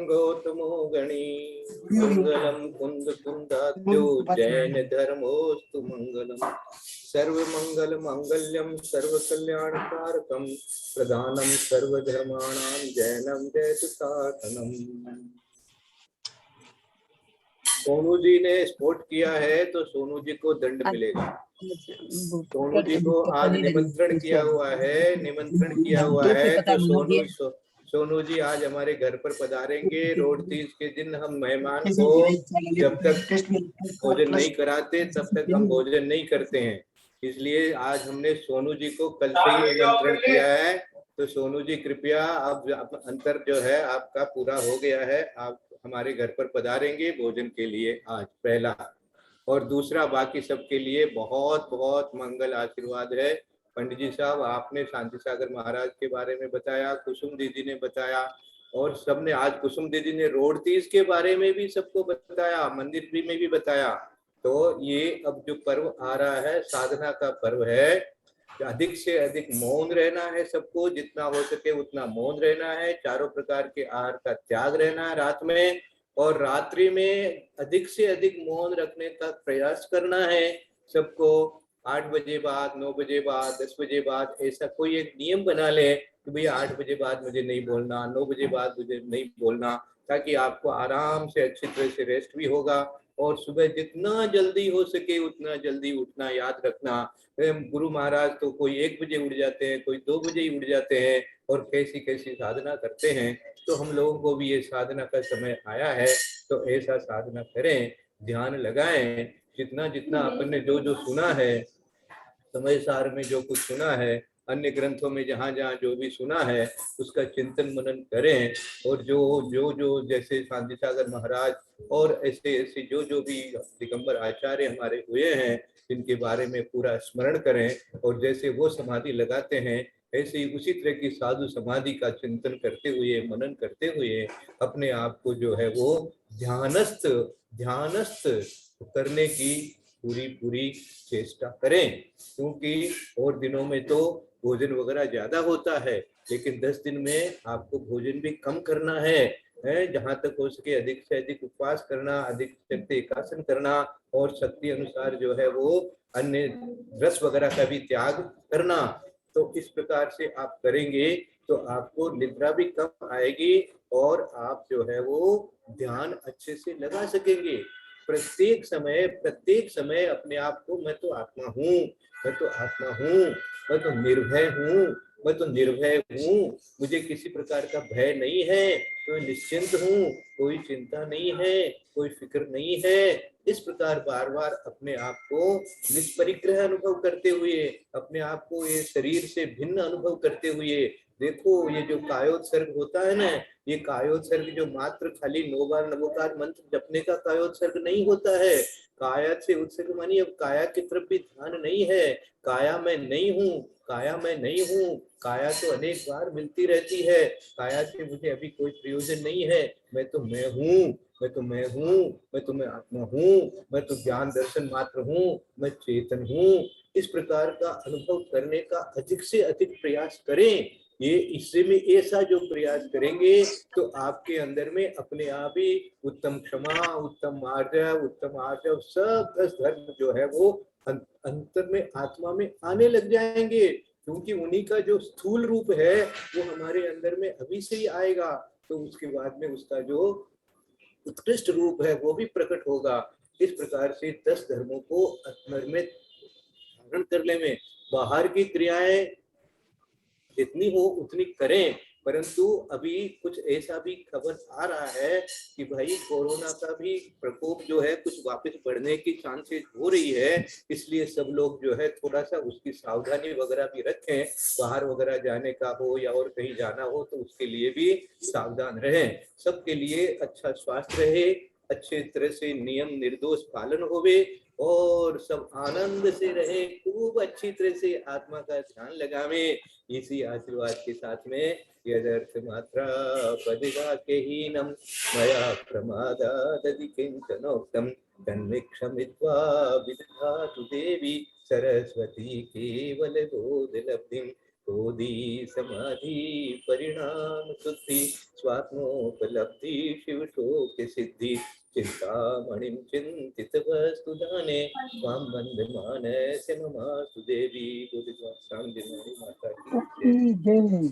गौतमो गणी, मंगलम कुंद कुंदाद्यो, जैन धर्मोस्तु मंगलम। सर्व मंगल मंगल्यम सर्व कल्याण कारकम, प्रधानम सर्व धर्माणाम जैनम जयतु साधनम। सोनू जी ने स्पोर्ट किया है तो सोनू जी को दंड मिलेगा। सोनू जी को आज निमंत्रण किया हुआ है तो सोनू जी आज हमारे घर पर पधारेंगे। रोड तीज के दिन हम मेहमान को जब तक भोजन नहीं कराते तब तक हम भोजन नहीं करते हैं, इसलिए आज हमने सोनू जी को कल से ही निमंत्रण किया है। तो सोनू जी कृपया अब अंतर जो है आपका पूरा हो गया है, आप हमारे घर पर पधारेंगे भोजन के लिए आज पहला। और दूसरा बाकी सबके लिए बहुत बहुत मंगल आशीर्वाद है। पंडित जी साहब आपने शांति सागर महाराज के बारे में बताया, कुसुम दीदी ने बताया और सबने आज कुसुम दीदी ने रोड तीज के बारे में भी सबको बताया, मंदिर भी में भी बताया। तो ये अब जो पर्व आ रहा है साधना का पर्व है, अधिक से अधिक मौन रहना है सबको, जितना हो सके उतना मौन रहना है, चारों प्रकार के आहार का त्याग रहना है रात में, और रात्रि में अधिक से अधिक मौन रखने का प्रयास करना है सबको। 8 बजे बाद, 9 बजे बाद, 10 बजे बाद ऐसा कोई एक नियम बना ले कि भैया 8 बजे बाद मुझे नहीं बोलना, 9 बजे बाद मुझे नहीं बोलना, ताकि आपको आराम से अच्छी तरह से रेस्ट भी होगा। और सुबह जितना जल्दी हो सके उतना जल्दी उठना याद रखना। गुरु महाराज तो कोई 1 बजे उठ जाते हैं, कोई 2 बजे ही उठ जाते हैं और कैसी कैसी साधना करते हैं। तो हम लोगों को भी ये साधना का समय आया है तो ऐसा साधना करें, ध्यान लगाएं। जितना जितना अपन ने जो जो सुना है, समय सार में जो कुछ सुना है, अन्य ग्रंथों में जहाँ जहाँ जो भी सुना है उसका चिंतन मनन करें। और जो जो जो जैसे शांति सागर महाराज और ऐसे ऐसे जो जो भी दिगंबर आचार्य हमारे हुए हैं जिनके बारे में पूरा स्मरण करें, और जैसे वो समाधि लगाते हैं ऐसे ही उसी तरह की साधु समाधि का चिंतन करते हुए, मनन करते हुए अपने आप को जो है वो ध्यानस्थ ध्यानस्थ करने की पूरी चेष्टा करें, क्योंकि और दिनों में तो भोजन वगैरह ज्यादा होता है, लेकिन 10 दिन में आपको भोजन भी कम करना है। जहां तक हो सके अधिक से अधिक उपवास करना, अधिक से अधिक एकासन करना, और शक्ति अनुसार जो है वो अन्य रस वगैरह का भी त्याग करना। तो इस प्रकार से आप करेंगे तो आपको निद्रा भी कम आएगी और आप जो है वो ध्यान अच्छे से लगा सकेंगे। प्रत्येक समय अपने आप को मैं तो आत्मा हूँ, मैं तो आत्मा हूँ, मैं तो निर्भय हूँ, मैं तो निर्भय हूँ, मुझे किसी प्रकार का भय नहीं है, मैं निश्चिंत हूँ, कोई चिंता नहीं है, कोई फिक्र नहीं है। इस प्रकार बार बार अपने आप को निष्परिग्रह अनुभव करते हुए, अपने आप को ये शरीर से भिन्न अनुभव करते हुए, देखो ये जो कायोत्सर्ग होता है ना, ये कायोत्सर्ग जो मात्र खाली 9 बार नमोकार मंत्र जपने का कायोत्सर्ग नहीं होता है। काया से उत्सर्ग मानी अब काया की तरफ भी ध्यान नहीं है। काया मैं नहीं हूँ, काया मैं नहीं हूँ, काया तो अनेक बार मिलती रहती है, काया से मुझे अभी कोई प्रयोजन नहीं है, मैं तो मैं हूँ, मैं तो मैं हूँ, मैं तो मैं आत्मा हूँ, मैं तो ज्ञान दर्शन मात्र हूँ, मैं चेतन हूँ। इस प्रकार का अनुभव करने का अधिक से अधिक प्रयास करें। ये इससे में ऐसा जो प्रयास करेंगे तो आपके अंदर में अपने आप ही उत्तम क्षमा, उत्तम आर्जव सब 10 धर्म जो है वो अंतर में आत्मा में आने लग जाएंगे, क्योंकि उन्हीं का जो स्थूल रूप है वो हमारे अंदर में अभी से ही आएगा, तो उसके बाद में उसका जो उत्कृष्ट रूप है वो भी प्रकट होगा। इस प्रकार से 10 धर्मों को अंदर में धारण करने में बाहर की क्रियाएं जितनी हो उतनी करें, परंतु अभी कुछ ऐसा भी खबर आ रहा है कि भाई कोरोना का भी प्रकोप जो है कुछ वापस बढ़ने की चांसेस हो रही है, इसलिए सब लोग जो है थोड़ा सा उसकी सावधानी वगैरह भी रखें। बाहर वगैरह जाने का हो या और कहीं जाना हो तो उसके लिए भी सावधान रहें। सबके लिए अच्छा स्वास्थ्य रहे, अच्छे तरह से नियम निर्दोष पालन होवे और सब आनंद से रहे, खूब अच्छी तरह से आत्मा का ध्यान लगावे। इसी आशीर्वाद के साथ में यदर्थ मात्रा पदिवाक्यहीनम मया प्रमादादि किंचनोक्तम तन्मिक्षमित्वा विदधातु देवी सरस्वती केवल बोधलब्धिं बोधि समाधि परिणाम शुद्धि स्वात्मोपलब्धि शिव शोक सिद्धि चिंतामणिं चिंतित वस्तुदाने स्वां वन्दमानस्य ममास्तु देवी। बोधिसत्व माता की जय।